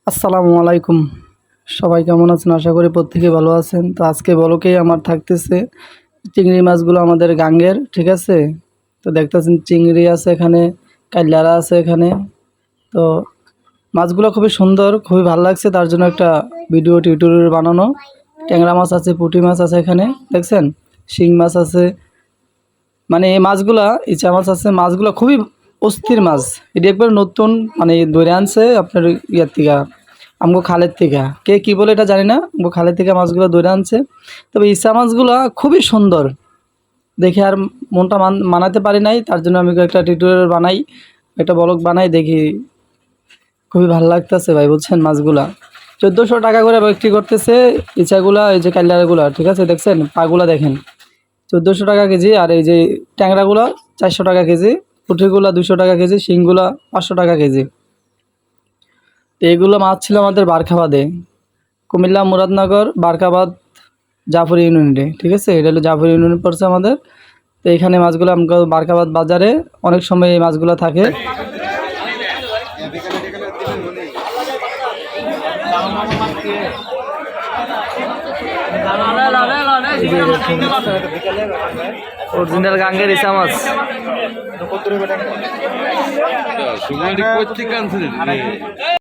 আসসালামু আলাইকুম। সবাই কেমন আছেন? আশা করি প্রত্যেকে ভালো আছেন। তো আজকে বলকেই আমার থাকতেছে চিংড়ি মাছগুলো আমাদের গাঙ্গের, ঠিক আছে? তো দেখতেছেন চিংড়ি আছে এখানে, কাইল্লারা আছে এখানে। তো মাছগুলো খুবই সুন্দর, খুবই ভালো লাগছে, তার জন্য একটা ভিডিও টিউটোরিয়াল বানানো। ট্যাংরা মাছ আছে, পুঁটি মাছ আছে এখানে, দেখছেন? শিং মাছ আছে, মানে এই মাছগুলা, ইচা মাছ আছে। মাছগুলো খুবই অস্থির মাছ। এটি একবার নতুন, মানে ধরে আনছে আপনার ইয়ার থেকে, আমগো খালের থেকে। কে কী বলে এটা জানি না, আমগো খালের থেকে মাছগুলো ধরে আনছে। তবে ইচা মাছগুলো খুবই সুন্দর দেখে, আর মনটা মানাতে পারি নাই, তার জন্য আমি একটা টিউটোরিয়াল বানাই, একটা ব্লগ বানাই, দেখি খুবই ভালো লাগতেছে ভাই, বুঝছেন? মাছগুলা 1400 টাকা করে বিক্রি করতেছে ইচাগুলা, এই যে কাল্লারগুলা, ঠিক আছে? দেখছেন পাগুলা দেখেন, 1400 টাকা কেজি। আর এই যে ট্যাংরাগুলো 400 টাকা কেজি, পুঁঠিগুলা 200 টাকা কেজি, শিংগুলা 500 টাকা কেজি। তো এগুলো মাছ ছিল আমাদের বারখাবাদে, কুমিল্লা মুরাদনগর বারখাবাদ জাফর ইউনিয়নে, ঠিক আছে? এটা হলো জাফর ইউনিয়ন পড়ছে আমাদের। তো এখানে মাছগুলো আমাকে বারখাবাদ বাজারে অনেক সময় এই মাছগুলো থাকে। অরিজিনাল গাঙ্গের ইচা মাছ।